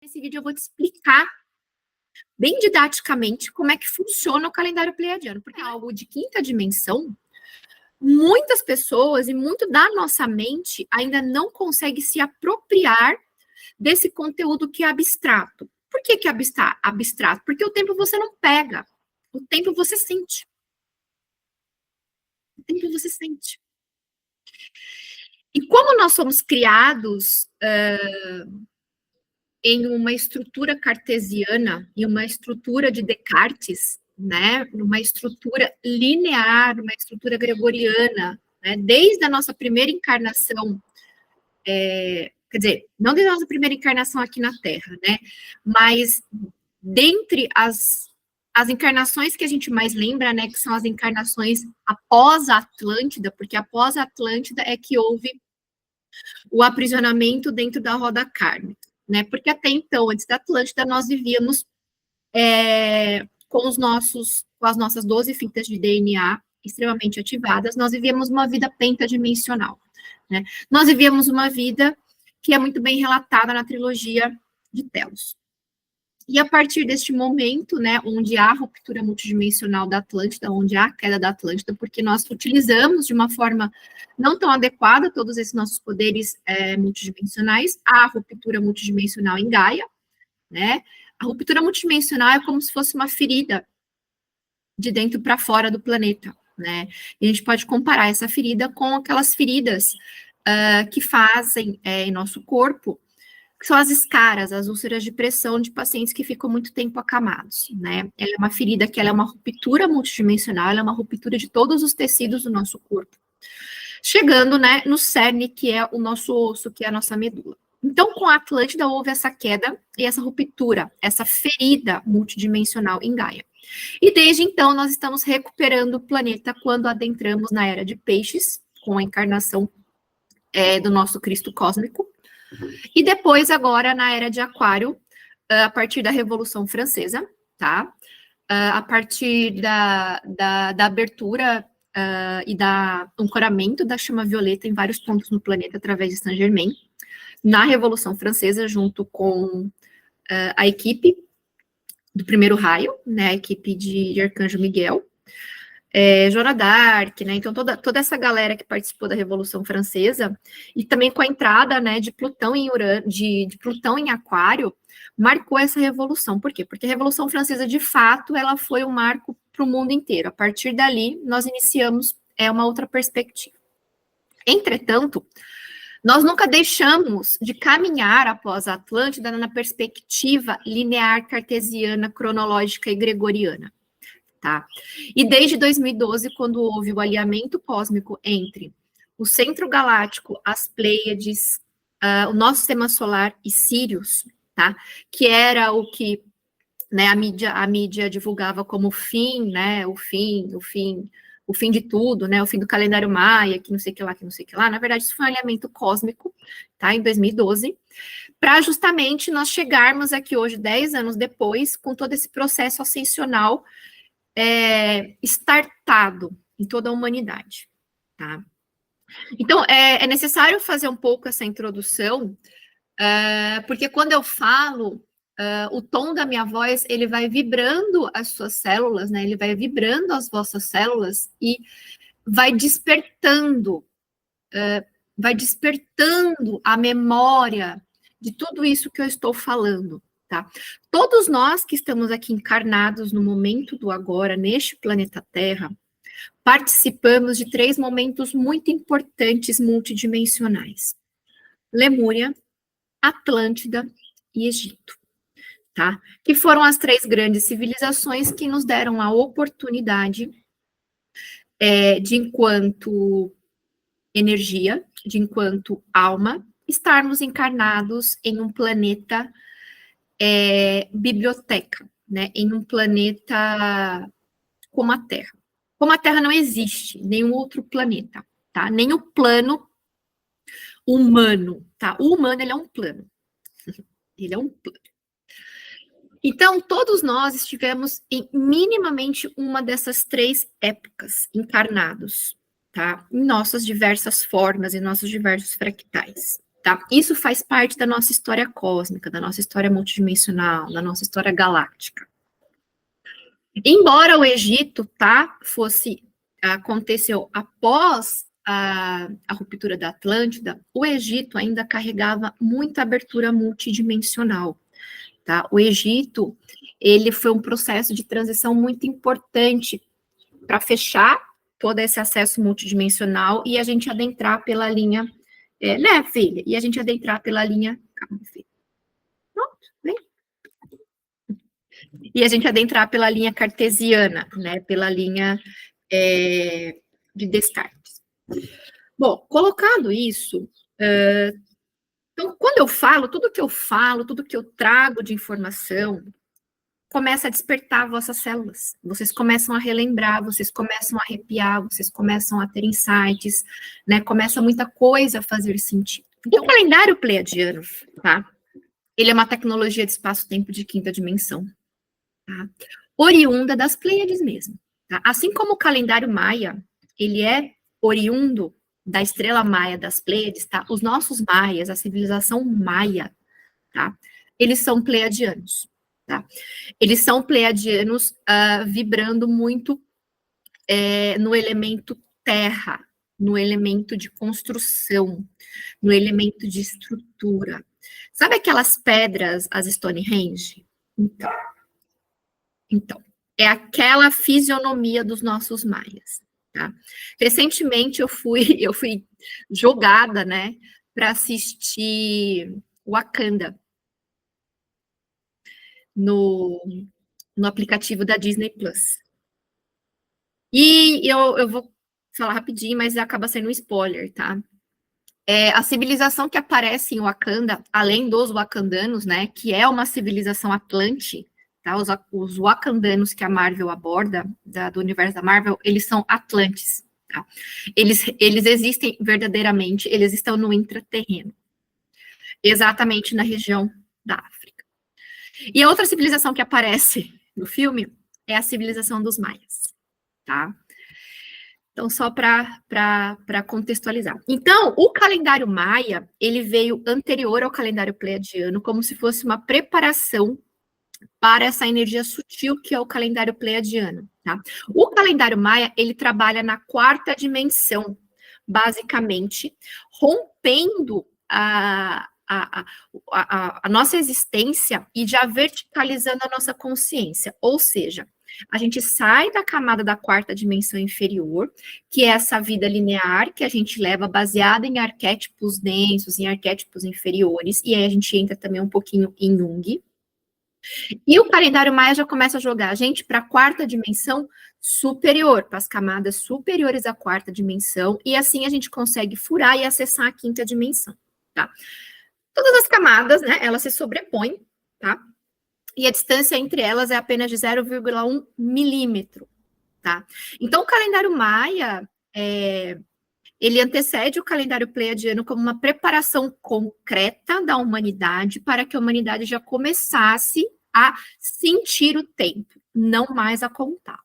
Nesse vídeo eu vou te explicar bem didaticamente como é que funciona o calendário pleiadiano, porque é algo de quinta dimensão. Muitas pessoas e muito da nossa mente ainda não consegue se apropriar desse conteúdo que é abstrato. Por que é abstrato? Porque o tempo você não pega, o tempo você sente. O tempo você sente. E como nós somos criados em uma estrutura cartesiana e uma estrutura de Descartes, né, numa estrutura linear, uma estrutura gregoriana, né, desde a nossa primeira encarnação, quer dizer, não desde a nossa primeira encarnação aqui na Terra, né, mas dentre as encarnações que a gente mais lembra, né, que são as encarnações após a Atlântida, porque após a Atlântida é que houve o aprisionamento dentro da roda kármica, né? Porque até então, antes da Atlântida, nós vivíamos com as nossas 12 fitas de DNA extremamente ativadas, nós vivíamos uma vida pentadimensional, né? Nós vivíamos uma vida que é muito bem relatada na trilogia de Telos. E a partir deste momento, né, onde há a ruptura multidimensional da Atlântida, onde há a queda da Atlântida, porque nós utilizamos de uma forma não tão adequada todos esses nossos poderes multidimensionais, há a ruptura multidimensional em Gaia, né? A ruptura multidimensional é como se fosse uma ferida de dentro para fora do planeta, né? E a gente pode comparar essa ferida com aquelas feridas que fazem em nosso corpo, que são as escaras, as úlceras de pressão de pacientes que ficam muito tempo acamados, né? Ela é uma ferida que ela é uma ruptura multidimensional, ela é uma ruptura de todos os tecidos do nosso corpo, chegando, né, no cerne, que é o nosso osso, que é a nossa medula. Então, com a Atlântida, houve essa queda e essa ruptura, essa ferida multidimensional em Gaia. E desde então, nós estamos recuperando o planeta quando adentramos na Era de Peixes, com a encarnação do nosso Cristo cósmico, e depois, agora, na Era de Aquário, a partir da Revolução Francesa, tá? A partir da abertura e da ancoramento da chama violeta em vários pontos no planeta através de Saint-Germain, na Revolução Francesa, junto com a equipe do primeiro raio, né, a equipe de Arcanjo Miguel, Joana d'Arc, né, então toda essa galera que participou da Revolução Francesa, e também com a entrada, né, de Plutão em de Plutão em Aquário, marcou essa revolução. Por quê? Porque a Revolução Francesa, de fato, ela foi um marco para o mundo inteiro. A partir dali, nós iniciamos uma outra perspectiva. Entretanto, nós nunca deixamos de caminhar após a Atlântida na perspectiva linear, cartesiana, cronológica e gregoriana. Tá? E desde 2012, quando houve o alinhamento cósmico entre o Centro Galáctico, as Pleiades, o nosso Sistema Solar e Sírius, tá? Que era o que, né, a mídia divulgava como o fim, né? O fim de tudo, né? O fim do calendário maia, que não sei o que lá, que não sei o que lá. Na verdade, isso foi um alinhamento cósmico, tá? Em 2012, para justamente nós chegarmos aqui hoje, 10 anos depois, com todo esse processo ascensional startado em toda a humanidade, tá? Então, é necessário fazer um pouco essa introdução, porque quando eu falo, o tom da minha voz, ele vai vibrando as suas células, né? Ele vai vibrando as vossas células e vai despertando a memória de tudo isso que eu estou falando, tá? Todos nós que estamos aqui encarnados no momento do agora, neste planeta Terra, participamos de 3 momentos muito importantes multidimensionais: Lemúria, Atlântida e Egito, tá? Que foram as 3 grandes civilizações que nos deram a oportunidade de, enquanto energia, de enquanto alma, estarmos encarnados em um planeta biblioteca, né? Em um planeta como a Terra. Como a Terra não existe nenhum outro planeta, tá? Nem o plano humano, tá? O humano, ele é um plano. Ele é um plano. Então, todos nós estivemos em minimamente uma dessas 3 épocas encarnados, tá? Em nossas diversas formas, em nossos diversos fractais, tá? Isso faz parte da nossa história cósmica, da nossa história multidimensional, da nossa história galáctica. Embora o Egito, tá, aconteceu após a ruptura da Atlântida, o Egito ainda carregava muita abertura multidimensional, tá? O Egito, ele foi um processo de transição muito importante para fechar todo esse acesso multidimensional e a gente adentrar pela linha, né, filha? E a gente adentrar pela linha, calma, filha. Pronto, vem. E a gente adentrar pela linha cartesiana, né, pela linha de Descartes. Bom, colocado isso, então, quando eu falo, tudo que eu trago de informação, começa a despertar vossas células. Vocês começam a relembrar, vocês começam a arrepiar, vocês começam a ter insights, né? Começa muita coisa a fazer sentido. Então, o calendário pleiadiano, tá? Ele é uma tecnologia de espaço-tempo de quinta dimensão, tá? Oriunda das Pleiades mesmo, tá? Assim como o calendário maia, ele é oriundo da estrela maia das Pleiades, tá? Os nossos maias, a civilização maia, tá? Eles são pleiadianos, tá? Eles são pleiadianos vibrando muito no elemento terra, no elemento de construção, no elemento de estrutura. Sabe aquelas pedras, as Stonehenge? Então, é aquela fisionomia dos nossos maias, tá? Recentemente eu fui jogada, né, para assistir Wakanda no aplicativo da Disney Plus. E eu vou falar rapidinho, mas acaba sendo um spoiler, tá? A civilização que aparece em Wakanda, além dos wakandanos, né, que é uma civilização atlante, tá? Os wakandanos que a Marvel aborda, do universo da Marvel, eles são atlantes, tá? Eles existem verdadeiramente, eles estão no intraterreno, exatamente na região da África. E a outra civilização que aparece no filme é a civilização dos maias, tá? Então, só para contextualizar. Então, o calendário maia, ele veio anterior ao calendário pleiadiano, como se fosse uma preparação para essa energia sutil que é o calendário pleiadiano, tá? O calendário maia, ele trabalha na quarta dimensão, basicamente, rompendo a nossa existência e já verticalizando a nossa consciência, ou seja, a gente sai da camada da quarta dimensão inferior, que é essa vida linear que a gente leva baseada em arquétipos densos, em arquétipos inferiores, e aí a gente entra também um pouquinho em Jung. E o calendário maia já começa a jogar a gente para a quarta dimensão superior, para as camadas superiores à quarta dimensão, e assim a gente consegue furar e acessar a quinta dimensão, tá? Todas as camadas, né, elas se sobrepõem, tá? E a distância entre elas é apenas de 0,1 milímetro, tá? Então, o calendário maia, ele antecede o calendário pleiadiano como uma preparação concreta da humanidade para que a humanidade já começasse a sentir o tempo, não mais a contar.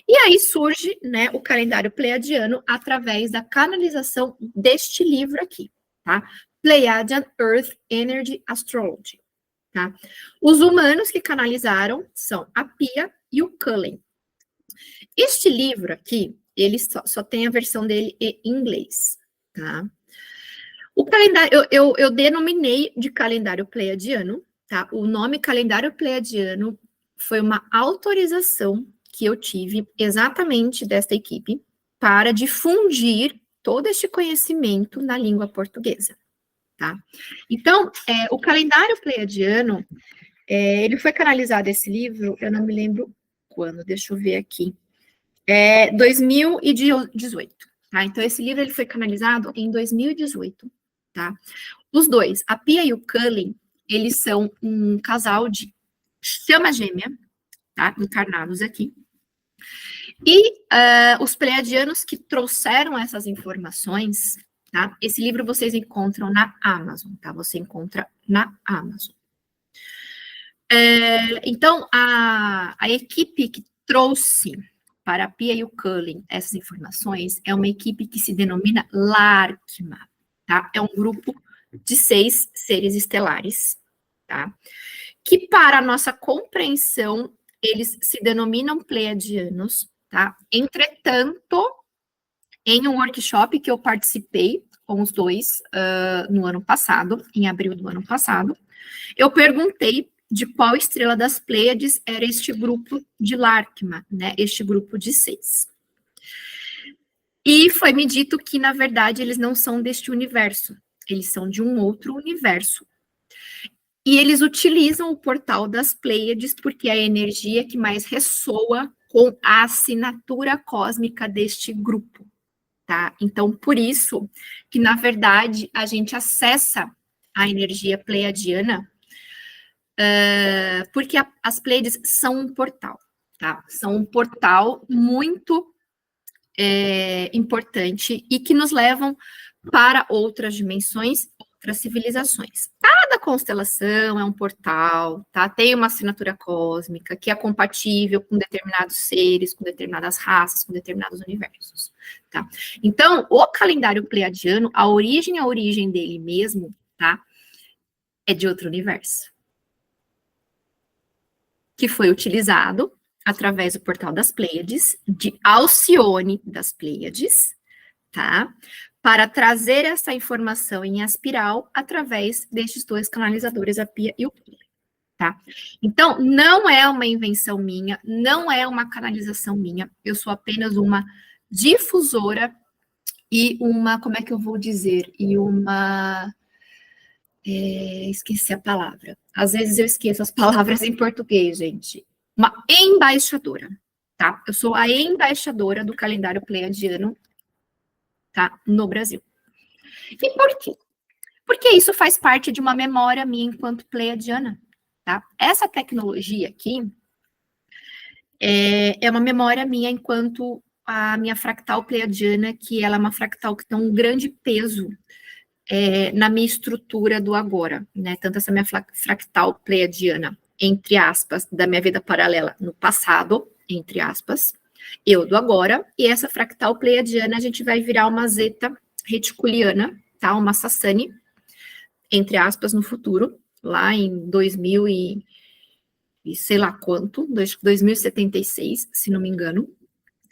E aí surge, né, o calendário pleiadiano através da canalização deste livro aqui, tá? Pleiadian Earth Energy Astrology. Tá? Os humanos que canalizaram são a Pia e o Cullen. Este livro aqui, ele só tem a versão dele em inglês, tá? O calendário, eu denominei de calendário pleiadiano, tá? O nome calendário pleiadiano foi uma autorização que eu tive exatamente desta equipe para difundir todo este conhecimento na língua portuguesa. Tá? Então, o calendário pleiadiano, ele foi canalizado, esse livro, eu não me lembro quando, deixa eu ver aqui, 2018, tá? Então, esse livro, ele foi canalizado em 2018, tá? Os dois, a Pia e o Cullen, eles são um casal de chama gêmea, tá? Encarnados aqui. E os pleiadianos que trouxeram essas informações, tá? Esse livro vocês encontram na Amazon, tá? Você encontra na Amazon. Então, a equipe que trouxe para a Pia e o Cullen essas informações é uma equipe que se denomina LARCMA, tá? É um grupo de 6 seres estelares, tá? Que para a nossa compreensão, eles se denominam pleiadianos, tá? Entretanto, em um workshop que eu participei com os dois no ano passado, em abril do ano passado, eu perguntei de qual estrela das Pleiades era este grupo de Larkma, né? Este grupo de 6. E foi me dito que, na verdade, eles não são deste universo, eles são de um outro universo. E eles utilizam o portal das Pleiades porque é a energia que mais ressoa com a assinatura cósmica deste grupo, tá? Então, por isso que, na verdade, a gente acessa a energia pleiadiana, porque as Pleiades são um portal, tá? São um portal muito importante e que nos levam para outras dimensões, outras civilizações. Cada constelação é um portal, tá? Tem uma assinatura cósmica que é compatível com determinados seres, com determinadas raças, com determinados universos, tá? Então, o calendário pleiadiano, a origem dele mesmo, tá? É de outro universo. Que foi utilizado através do portal das Pleiades, de Alcione das Pleiades, tá? Para trazer essa informação em espiral através destes dois canalizadores, a Pia e o Pia, tá? Então, não é uma invenção minha, não é uma canalização minha, eu sou apenas uma difusora e uma, como é que eu vou dizer? E uma... esqueci a palavra. Às vezes eu esqueço as palavras em português, gente. Uma embaixadora, tá? Eu sou a embaixadora do calendário pleiadiano, tá? No Brasil. E por quê? Porque isso faz parte de uma memória minha enquanto pleiadiana, tá? Essa tecnologia aqui é uma memória minha enquanto a minha fractal pleiadiana, que ela é uma fractal que tem um grande peso na minha estrutura do agora, né? Tanto essa minha fractal pleiadiana, entre aspas, da minha vida paralela no passado, entre aspas, eu do agora, e essa fractal pleiadiana a gente vai virar uma zeta reticuliana, tá? Uma Sassani, entre aspas, no futuro, lá em 2000 e sei lá quanto, 2076, se não me engano.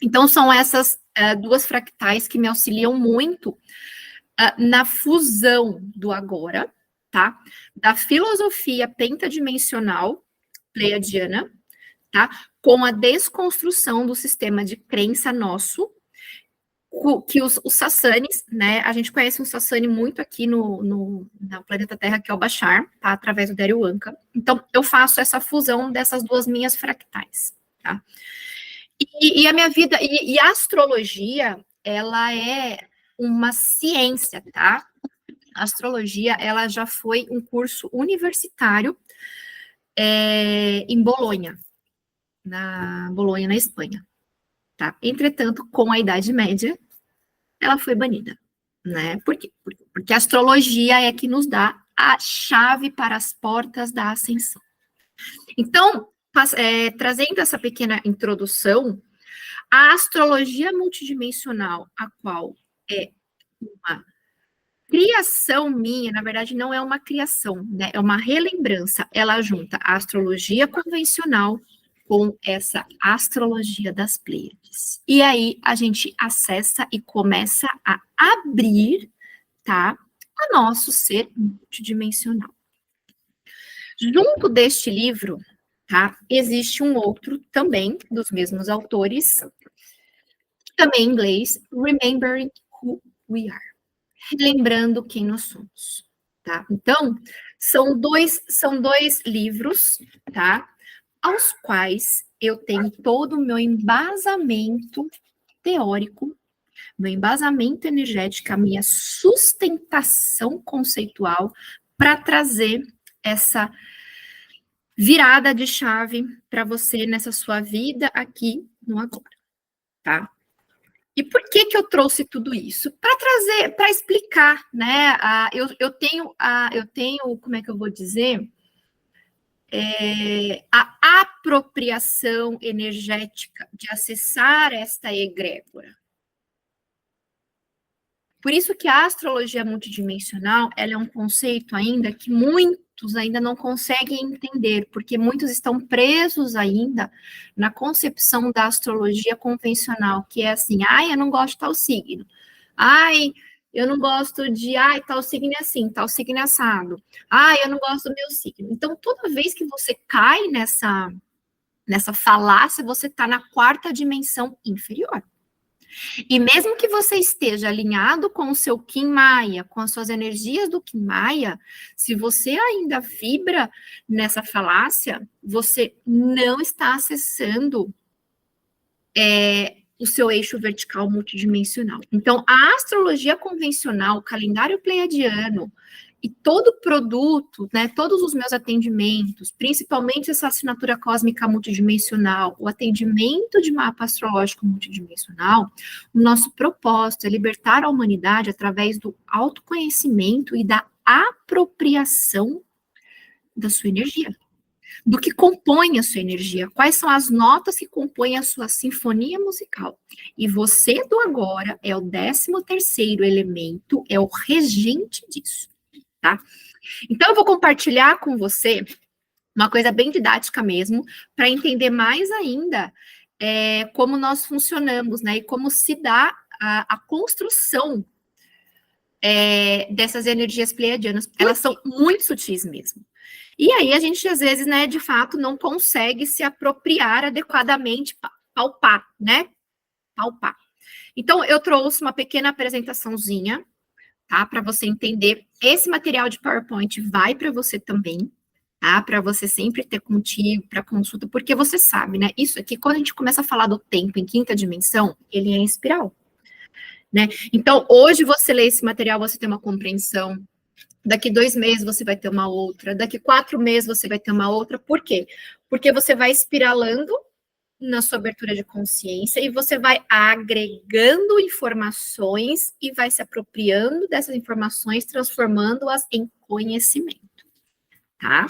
Então, são essas duas fractais que me auxiliam muito na fusão do agora, tá? Da filosofia pentadimensional pleiadiana, tá? Com a desconstrução do sistema de crença nosso, que os Sassanis, né? A gente conhece um Sassani muito aqui no planeta Terra, que é o Bashar, tá? Através do Dario Anka. Então, eu faço essa fusão dessas duas minhas fractais, tá? E a minha vida, e a astrologia, ela é uma ciência, tá? A astrologia, ela já foi um curso universitário em Bolonha, na Espanha, tá? Entretanto, com a Idade Média, ela foi banida, né? Por quê? Porque a astrologia é que nos dá a chave para as portas da ascensão. Então, trazendo essa pequena introdução, a astrologia multidimensional, a qual é uma criação minha, na verdade, não é uma criação, né? É uma relembrança. Ela junta a astrologia convencional com essa astrologia das Pleiades. E aí a gente acessa e começa a abrir, tá? O nosso ser multidimensional. Junto deste livro, tá? Existe um outro também, dos mesmos autores, também em inglês, Remembering Who We Are. Relembrando quem nós somos, tá? Então, são dois livros, tá? Aos quais eu tenho todo o meu embasamento teórico, meu embasamento energético, a minha sustentação conceitual para trazer essa virada de chave para você nessa sua vida aqui no agora, tá? E por que eu trouxe tudo isso? Para trazer, para explicar, né? Eu tenho, como é que eu vou dizer? A apropriação energética de acessar esta egrégora. Por isso que a astrologia multidimensional, ela é um conceito ainda que muitos ainda não conseguem entender, porque muitos estão presos ainda na concepção da astrologia convencional, que é assim, ai, eu não gosto de tal signo, ai, eu não gosto de, ai, tal signo é assim, tal signo é assado, ai, eu não gosto do meu signo. Então, toda vez que você cai nessa falácia, você está na quarta dimensão inferior. E mesmo que você esteja alinhado com o seu Kim Maia, com as suas energias do Kim Maia, se você ainda vibra nessa falácia, você não está acessando o seu eixo vertical multidimensional. Então, a astrologia convencional, o calendário pleiadiano e todo produto, né, todos os meus atendimentos, principalmente essa assinatura cósmica multidimensional, o atendimento de mapa astrológico multidimensional, o nosso propósito é libertar a humanidade através do autoconhecimento e da apropriação da sua energia, do que compõe a sua energia, quais são as notas que compõem a sua sinfonia musical. E você do agora é o 13º elemento, é o regente disso, tá? Então eu vou compartilhar com você uma coisa bem didática mesmo, para entender mais ainda como nós funcionamos, né? E como se dá a construção dessas energias pleiadianas. Elas são muito sutis mesmo. E aí a gente, às vezes, né, de fato, não consegue se apropriar adequadamente, palpar, né? Palpar. Então, eu trouxe uma pequena apresentaçãozinha, tá? Para você entender. Esse material de PowerPoint vai para você também, tá? Para você sempre ter contigo, para consulta, porque você sabe, né? Isso aqui, quando a gente começa a falar do tempo em quinta dimensão, ele é em espiral, né? Então, hoje você lê esse material, você tem uma compreensão. Daqui 2 meses você vai ter uma outra, daqui 4 meses você vai ter uma outra. Por quê? Porque você vai espiralando na sua abertura de consciência e você vai agregando informações e vai se apropriando dessas informações, transformando-as em conhecimento, tá?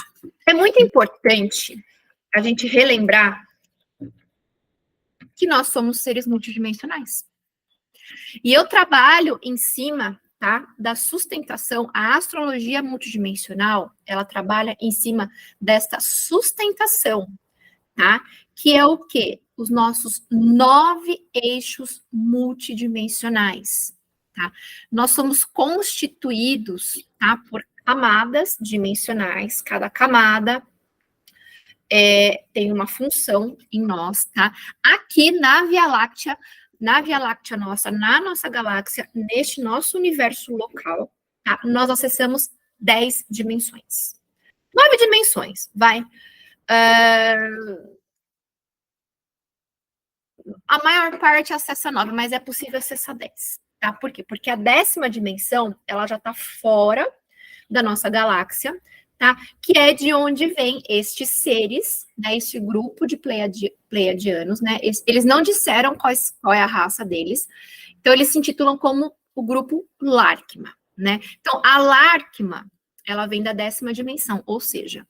É muito importante a gente relembrar que nós somos seres multidimensionais. E eu trabalho em cima, tá, da sustentação. A astrologia multidimensional, ela trabalha em cima desta sustentação, tá? Que é o quê? Os nossos 9 eixos multidimensionais, tá? Nós somos constituídos, tá, por camadas dimensionais. Cada camada tem uma função em nós, tá? Aqui na Via Láctea nossa, na nossa galáxia, neste nosso universo local, tá? Nós acessamos 10 dimensões. 9 dimensões, vai. A maior parte acessa 9, mas é possível acessar 10, tá? Por quê? Porque a 10ª dimensão, ela já está fora da nossa galáxia, tá? Que é de onde vem estes seres, né? Este grupo de pleiadianos, né? Eles não disseram qual é a raça deles, então eles se intitulam como o grupo Larkma, né? Então, a Larkma, ela vem da 10ª dimensão, ou seja,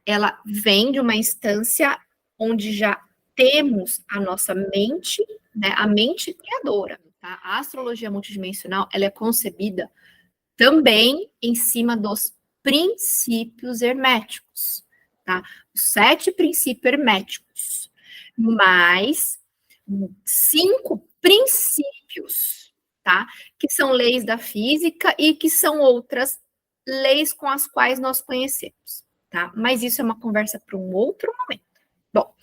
ela vem de uma instância onde já temos a nossa mente, né? A mente criadora, tá? A astrologia multidimensional, ela é concebida também em cima dos princípios herméticos, tá? Os 7 princípios herméticos, mais 5 princípios, tá? Que são leis da física e que são outras leis com as quais nós conhecemos, tá? Mas isso é uma conversa para um outro momento. Bom,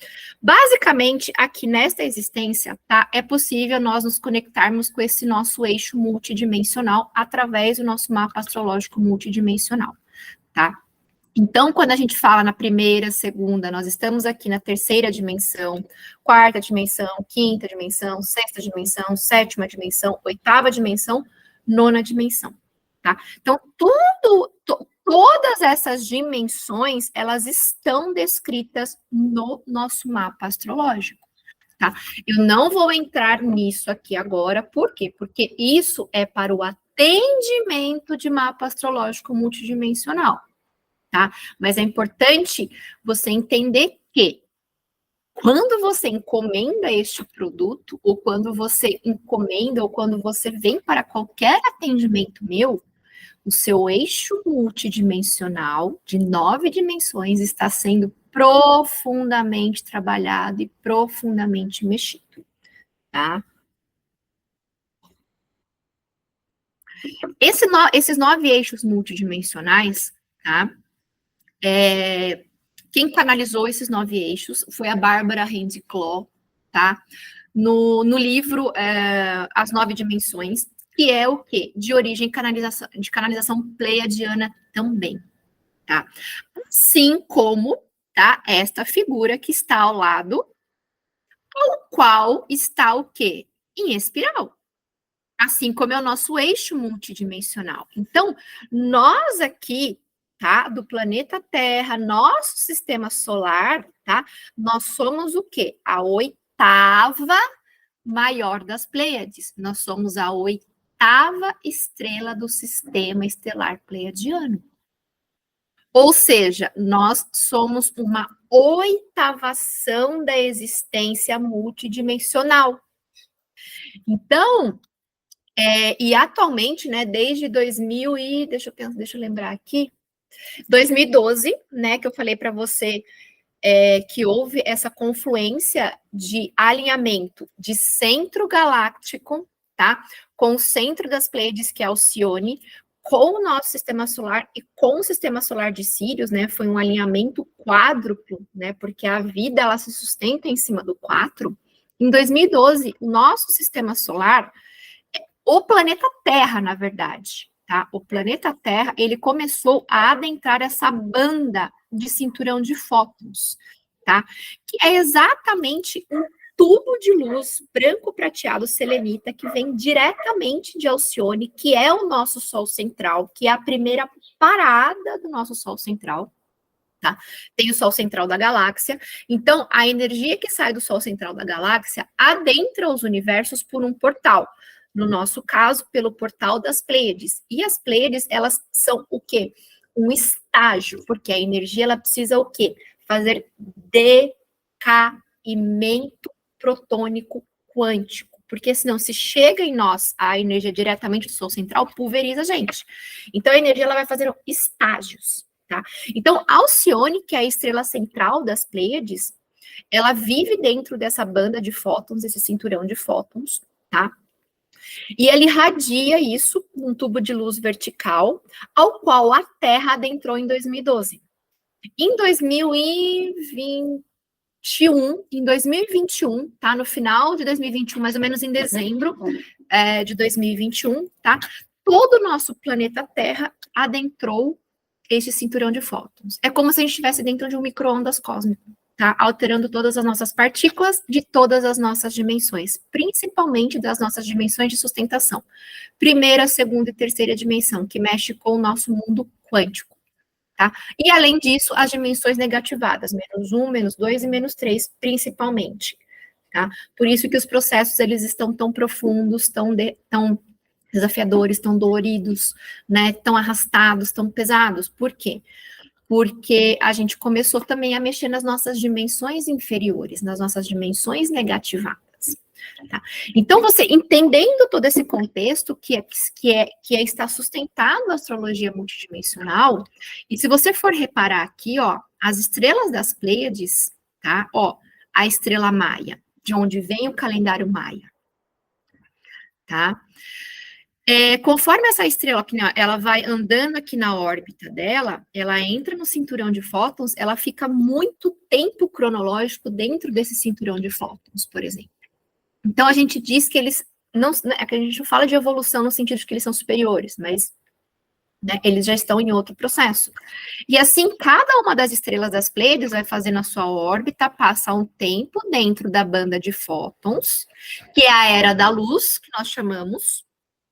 basicamente, aqui nesta existência, tá, é possível nós nos conectarmos com esse nosso eixo multidimensional através do nosso mapa astrológico multidimensional, tá? Então, quando a gente fala na primeira, segunda, nós estamos aqui na 3ª dimensão, 4ª dimensão, 5ª dimensão, 6ª dimensão, 7ª dimensão, 8ª dimensão, 9ª dimensão, tá? Então, todas essas dimensões, elas estão descritas no nosso mapa astrológico, tá? Eu não vou entrar nisso aqui agora, por quê? Porque isso é para o atendimento de mapa astrológico multidimensional, tá? Mas é importante você entender que Quando você encomenda este produto, ou quando você encomenda, ou quando você vem para qualquer atendimento meu, o seu eixo multidimensional de 9 dimensões está sendo profundamente trabalhado e profundamente mexido, tá? Esses 9 eixos multidimensionais, tá? Quem canalizou esses 9 eixos foi a Bárbara Handiclaw, tá? No livro As 9 Dimensões, que é o quê? De origem de canalização pleiadiana também, tá? Assim como, tá? Esta figura que está ao lado, o qual está o quê? Em espiral. Assim como é o nosso eixo multidimensional. Então, nós aqui, tá? Do planeta Terra, nosso sistema solar, tá? Nós somos o quê? A oitava maior das Pleiades. Nós somos a oitava estrela do sistema estelar pleiadiano. Ou seja, nós somos uma oitavação da existência multidimensional. Então, e atualmente, né, desde 2000 e deixa eu lembrar aqui, 2012, né, que eu falei para você que houve essa confluência de alinhamento de centro galáctico, tá, com o centro das Pleiades, que é Alcione, com o nosso sistema solar e com o sistema solar de Sírius, né, foi um alinhamento quádruplo, né, porque a vida, ela se sustenta em cima do 4. Em 2012, o nosso sistema solar, o planeta Terra, na verdade, tá? O planeta Terra, ele começou a adentrar essa banda de cinturão de fótons, tá? Que é exatamente um tubo de luz branco prateado selenita que vem diretamente de Alcione, que é o nosso Sol central, que é a primeira parada do nosso Sol central. Tá? Tem o Sol central da galáxia. Então, a energia que sai do Sol central da galáxia adentra os universos por um portal. No nosso caso, pelo portal das Pleiades. E as Pleiades, elas são o quê? Um estágio, porque a energia, ela precisa o quê? Fazer decaimento protônico quântico. Porque senão, se chega em nós a energia diretamente do Sol central, pulveriza a gente. Então, a energia, ela vai fazer estágios. Tá? Então, Alcione, que é a estrela central das Pleiades, ela vive dentro dessa banda de fótons, esse cinturão de fótons, tá? E ele irradia isso num tubo de luz vertical, ao qual a Terra adentrou em 2012. Em 2021, tá? No final de 2021, mais ou menos em dezembro de 2021, tá? Todo o nosso planeta Terra adentrou este cinturão de fótons. É como se a gente estivesse dentro de um micro-ondas cósmico, tá? Alterando todas as nossas partículas de todas as nossas dimensões, principalmente das nossas dimensões de sustentação. Primeira, segunda e terceira dimensão, que mexe com o nosso mundo quântico, tá? E além disso, as dimensões negativadas, -1, -2 e -3, principalmente, tá? Por isso que os processos, eles estão tão profundos, tão desafiadores, tão doloridos, né, tão arrastados, tão pesados. Por quê? Porque a gente começou também a mexer nas nossas dimensões inferiores, nas nossas dimensões negativadas. Tá? Então, você entendendo todo esse contexto que está sustentado a astrologia multidimensional, e se você for reparar aqui, ó, as estrelas das Pleiades, tá? Ó, a estrela Maia, de onde vem o calendário Maia, tá? Conforme essa estrela aqui, ela vai andando aqui na órbita dela, ela entra no cinturão de fótons, ela fica muito tempo cronológico dentro desse cinturão de fótons, por exemplo. Então, a gente diz que eles não... É que a gente não fala de evolução no sentido de que eles são superiores, mas né, eles já estão em outro processo. E assim, cada uma das estrelas das Pleiades vai fazendo a sua órbita, passa um tempo dentro da banda de fótons, que é a era da luz, que nós chamamos,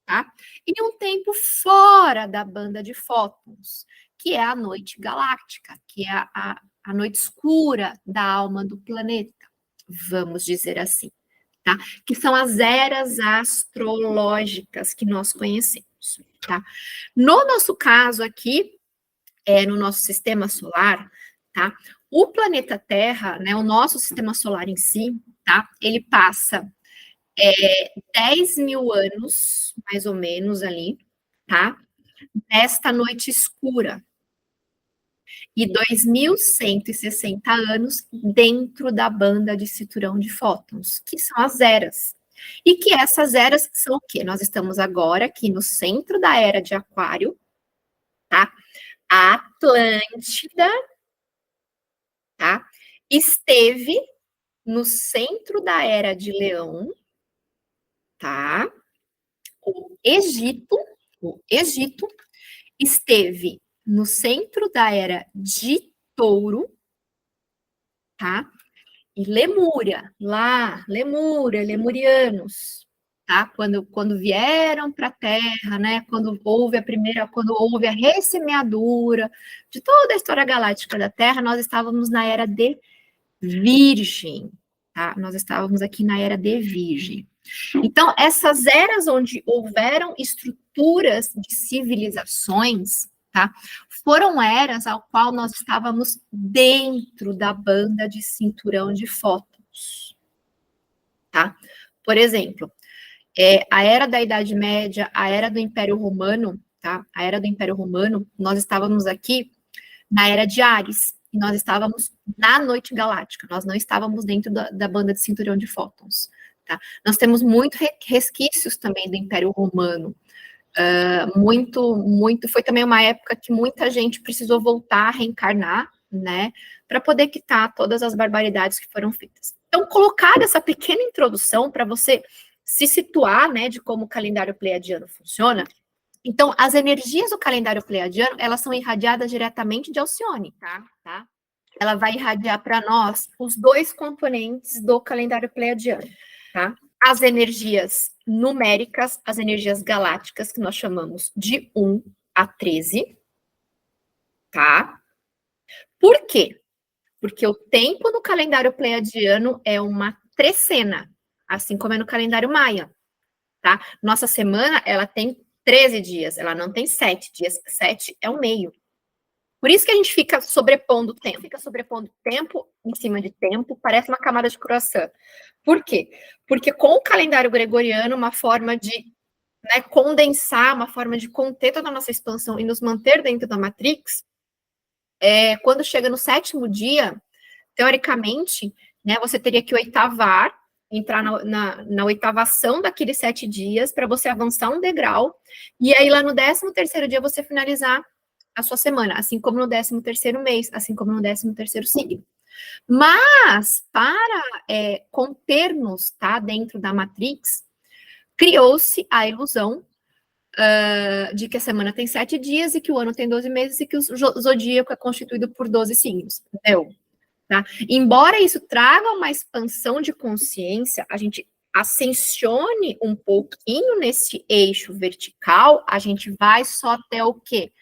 tá? E um tempo fora da banda de fótons, que é a noite galáctica, que é a noite escura da alma do planeta, vamos dizer assim, tá? Que são as eras astrológicas que nós conhecemos, tá? No nosso caso aqui, no nosso sistema solar, tá? O planeta Terra, né, o nosso sistema solar em si, tá? Ele passa 10 mil anos, mais ou menos, ali, tá? Nesta noite escura. E 2.160 anos dentro da banda de cinturão de fótons, que são as eras. E que essas eras são o quê? Nós estamos agora aqui no centro da era de Aquário, tá? A Atlântida, tá? Esteve no centro da era de Leão, tá? O Egito esteve no centro da era de Touro, tá? E Lemúria, lemurianos, tá? Quando vieram para a Terra, né? Quando houve a ressemeadura de toda a história galáctica da Terra, nós estávamos na era de Virgem, tá? Nós estávamos aqui na era de Virgem. Então, essas eras onde houveram estruturas de civilizações, tá? Foram eras ao qual nós estávamos dentro da banda de cinturão de fótons, tá? Por exemplo, a era da Idade Média, a era do Império Romano, tá? A era do Império Romano, nós estávamos aqui na era de Áries, e nós estávamos na noite galáctica, nós não estávamos dentro da banda de cinturão de fótons, tá? Nós temos muitos resquícios também do Império Romano, foi também uma época que muita gente precisou voltar a reencarnar, né, para poder quitar todas as barbaridades que foram feitas. Então, colocar essa pequena introdução para você se situar, né, de como o calendário pleiadiano funciona. Então, as energias do calendário pleiadiano, elas são irradiadas diretamente de Alcione, tá? Ela vai irradiar para nós os dois componentes do calendário pleiadiano, tá? As energias numéricas, as energias galácticas, que nós chamamos de 1 a 13, tá? Por quê? Porque o tempo no calendário pleiadiano é uma trecena, assim como é no calendário maia, tá? Nossa semana, ela tem 13 dias, ela não tem 7 dias, 7 é o meio. Por isso que a gente fica sobrepondo tempo em cima de tempo, parece uma camada de croissant. Por quê? Porque com o calendário gregoriano, uma forma de, né, condensar, uma forma de conter toda a nossa expansão e nos manter dentro da Matrix, quando chega no 7º dia, teoricamente, né, você teria que oitavar, entrar na oitavação daqueles 7 dias, para você avançar um degrau, e aí lá no 13º dia você finalizar a sua semana, assim como no 13º mês, assim como no 13º signo. Mas, para conter-nos, tá, dentro da Matrix, criou-se a ilusão de que a semana tem 7 dias e que o ano tem 12 meses e que o zodíaco é constituído por 12 signos, entendeu? Tá? Embora isso traga uma expansão de consciência, a gente ascensione um pouquinho nesse eixo vertical, a gente vai só até o quê?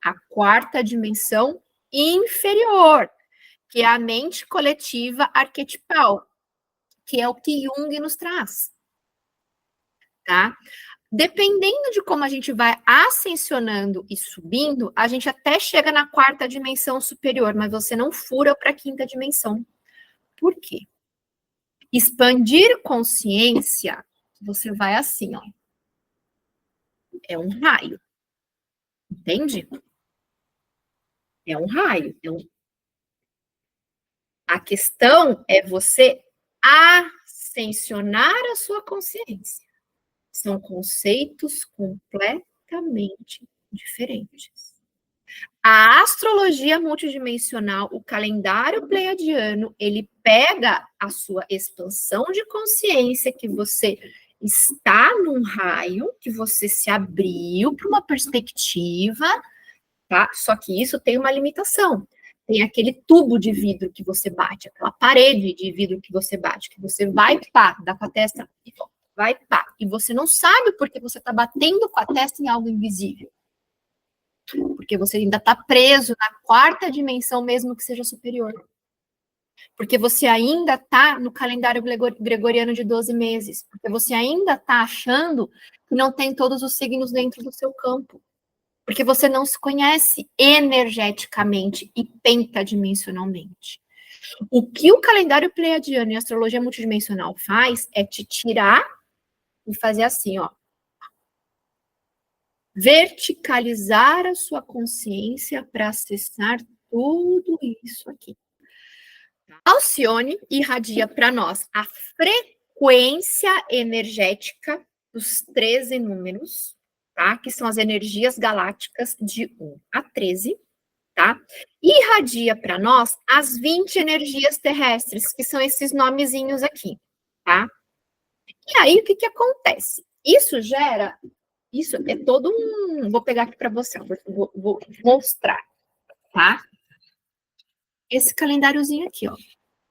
A 4ª dimensão inferior, que é a mente coletiva arquetipal, que é o que Jung nos traz, tá? Dependendo de como a gente vai ascensionando e subindo, a gente até chega na 4ª dimensão superior, mas você não fura para a 5ª dimensão. Por quê? Expandir consciência, você vai assim, ó. É um raio. Entende? É um raio. A questão é você ascensionar a sua consciência. São conceitos completamente diferentes. A astrologia multidimensional, o calendário pleiadiano, ele pega a sua expansão de consciência, que você está num raio, que você se abriu para uma perspectiva, tá? Só que isso tem uma limitação. Tem aquele tubo de vidro que você bate, aquela parede de vidro que você bate, que você vai, pá, dá com a testa e volta, vai, pá. E você não sabe porque você está batendo com a testa em algo invisível. Porque você ainda está preso na 4ª dimensão, mesmo que seja superior. Porque você ainda está no calendário gregoriano de 12 meses. Porque você ainda está achando que não tem todos os signos dentro do seu campo. Porque você não se conhece energeticamente e pentadimensionalmente. O que o calendário pleiadiano e a astrologia multidimensional faz é te tirar e fazer assim, ó. Verticalizar a sua consciência para acessar tudo isso aqui. Alcione irradia para nós a frequência energética dos 13 números, tá? Que são as energias galácticas de 1 a 13, tá? E irradia para nós as 20 energias terrestres, que são esses nomezinhos aqui, tá? E aí, o que que acontece? Isso é todo um... Vou pegar aqui para você, vou mostrar, tá? Esse calendáriozinho aqui, ó,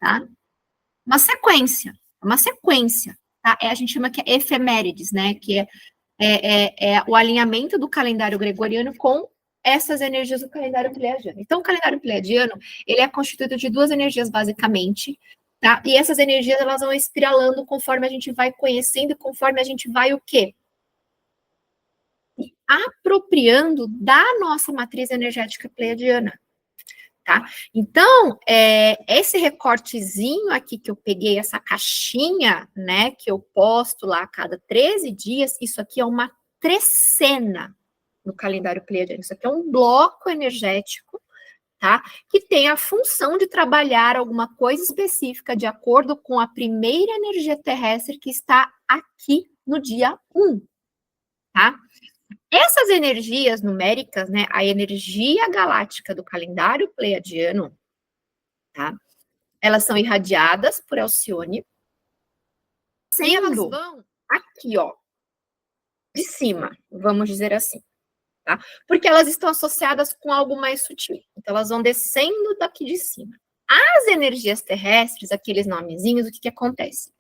tá? Uma sequência, tá? A gente chama que é efemérides, né? Que é o alinhamento do calendário gregoriano com essas energias do calendário pleiadiano. Então, o calendário pleiadiano, ele é constituído de duas energias, basicamente, tá? E essas energias, elas vão espiralando conforme a gente vai conhecendo, conforme a gente vai o quê? Apropriando da nossa matriz energética pleiadiana. Tá? Então, esse recortezinho aqui que eu peguei, essa caixinha, né, que eu posto lá a cada 13 dias, isso aqui é uma trecena no calendário pleiadiano. Isso aqui é um bloco energético, tá? Que tem a função de trabalhar alguma coisa específica de acordo com a primeira energia terrestre que está aqui no dia 1, tá? Essas energias numéricas, né, a energia galáctica do calendário pleiadiano, tá? Elas são irradiadas por Alcione, e elas vão aqui, ó, de cima, vamos dizer assim, tá? Porque elas estão associadas com algo mais sutil. Então, elas vão descendo daqui de cima. As energias terrestres, aqueles nomezinhos, o que que acontece?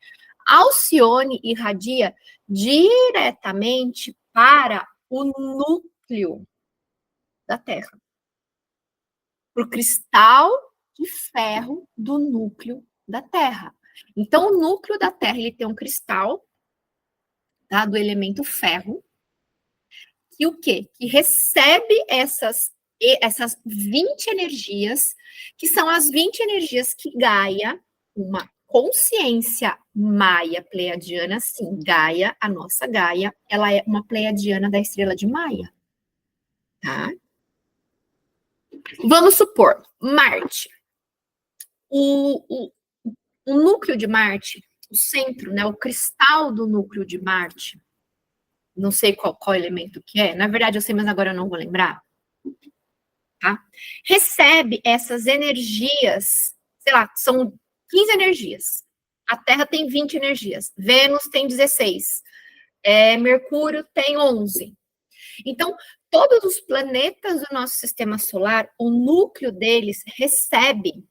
Alcione irradia diretamente para o núcleo da Terra, para o cristal de ferro do núcleo da Terra. Então, o núcleo da Terra, ele tem um cristal, tá, do elemento ferro, que o quê? Que recebe essas 20 energias, que são as 20 energias que Gaia, uma consciência maia pleiadiana, sim, Gaia, a nossa Gaia, ela é uma pleiadiana da estrela de Maia, tá? Vamos supor, Marte. O núcleo de Marte, o centro, né, o cristal do núcleo de Marte, não sei qual elemento que é, na verdade eu sei, mas agora eu não vou lembrar, tá? Recebe essas energias, sei lá, são 15 energias. A Terra tem 20 energias, Vênus tem 16, Mercúrio tem 11. Então, todos os planetas do nosso sistema solar, o núcleo deles recebe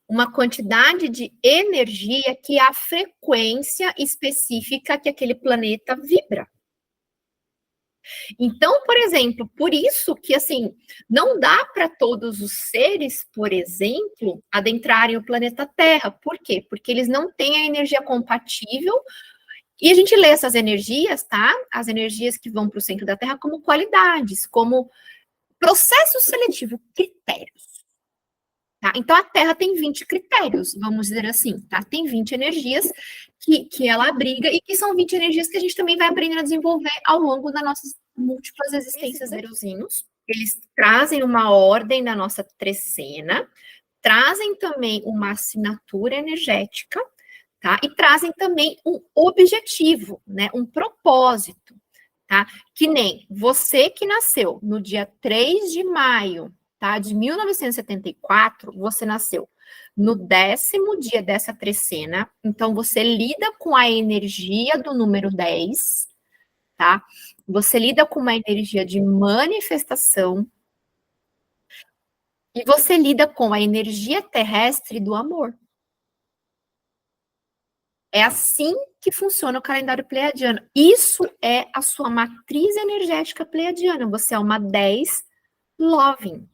uma quantidade de energia que é a frequência específica que aquele planeta vibra. Então, por exemplo, por isso que, assim, não dá para todos os seres, por exemplo, adentrarem o planeta Terra. Por quê? Porque eles não têm a energia compatível. E a gente lê essas energias, tá? As energias que vão para o centro da Terra como qualidades, como processo seletivo, critérios. Tá? Então, a Terra tem 20 critérios, vamos dizer assim, tá? Tem 20 energias que ela abriga e que são 20 energias que a gente também vai aprender a desenvolver ao longo das nossas múltiplas existências verozinhos. Eles trazem uma ordem da nossa trecena, trazem também uma assinatura energética, tá? E trazem também um objetivo, né? Um propósito, tá? Que nem você que nasceu no dia 3 de maio, tá? De 1974, você nasceu no 10º dia dessa trecena, então você lida com a energia do número 10, tá? Você lida com uma energia de manifestação e você lida com a energia terrestre do amor. É assim que funciona o calendário pleiadiano. Isso é a sua matriz energética pleiadiana. Você é uma 10 loving.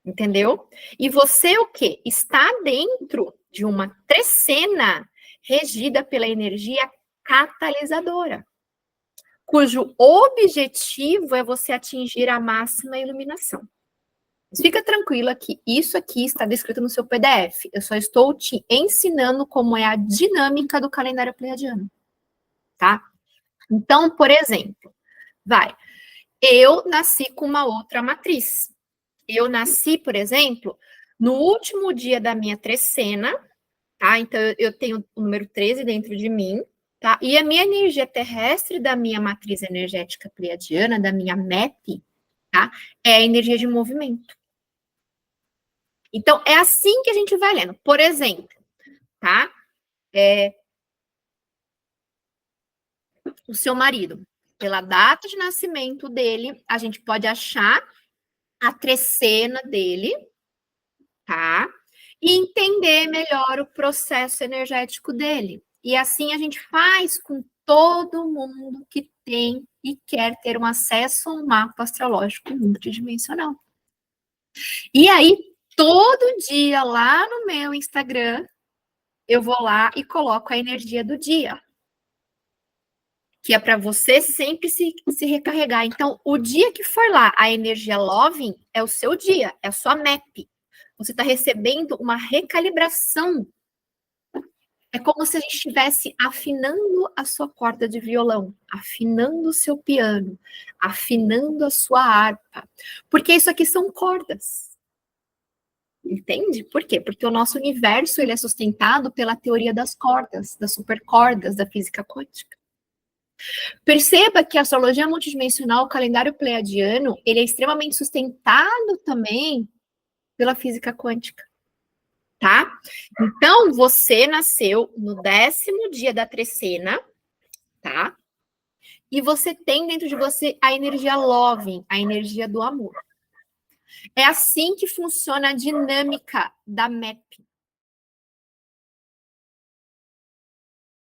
Entendeu? E você o quê? Está dentro de uma trecena regida pela energia catalisadora. cujo objetivo é você atingir a máxima iluminação. Mas fica tranquila que isso aqui está descrito no seu PDF. Eu só estou te ensinando como é a dinâmica do calendário pleiadiano, tá? Então, por exemplo, eu nasci com uma outra matriz. Eu nasci, por exemplo, no último dia da minha trecena, tá? Então, eu tenho o número 13 dentro de mim, tá? E a minha energia terrestre da minha matriz energética pleiadiana, da minha MEP, tá? É a energia de movimento. Então, é assim que a gente vai lendo. Por exemplo, tá? O seu marido, pela data de nascimento dele, a gente pode achar a trecena dele, tá? E entender melhor o processo energético dele. E assim a gente faz com todo mundo que tem e quer ter um acesso a um mapa astrológico multidimensional. E aí, todo dia lá no meu Instagram, eu vou lá e coloco a energia do dia, que é para você sempre se recarregar. Então, o dia que for lá, a energia Loving é o seu dia, é a sua MAP. Você está recebendo uma recalibração. É como se a gente estivesse afinando a sua corda de violão, afinando o seu piano, afinando a sua harpa. Porque isso aqui são cordas. Entende? Por quê? Porque o nosso universo ele é sustentado pela teoria das cordas, das supercordas da física quântica. Perceba que a astrologia multidimensional, o calendário pleiadiano, ele é extremamente sustentado também pela física quântica, tá? Então, você nasceu no 10º dia da trecena, tá? E você tem dentro de você a energia loving, a energia do amor. É assim que funciona a dinâmica da MEP.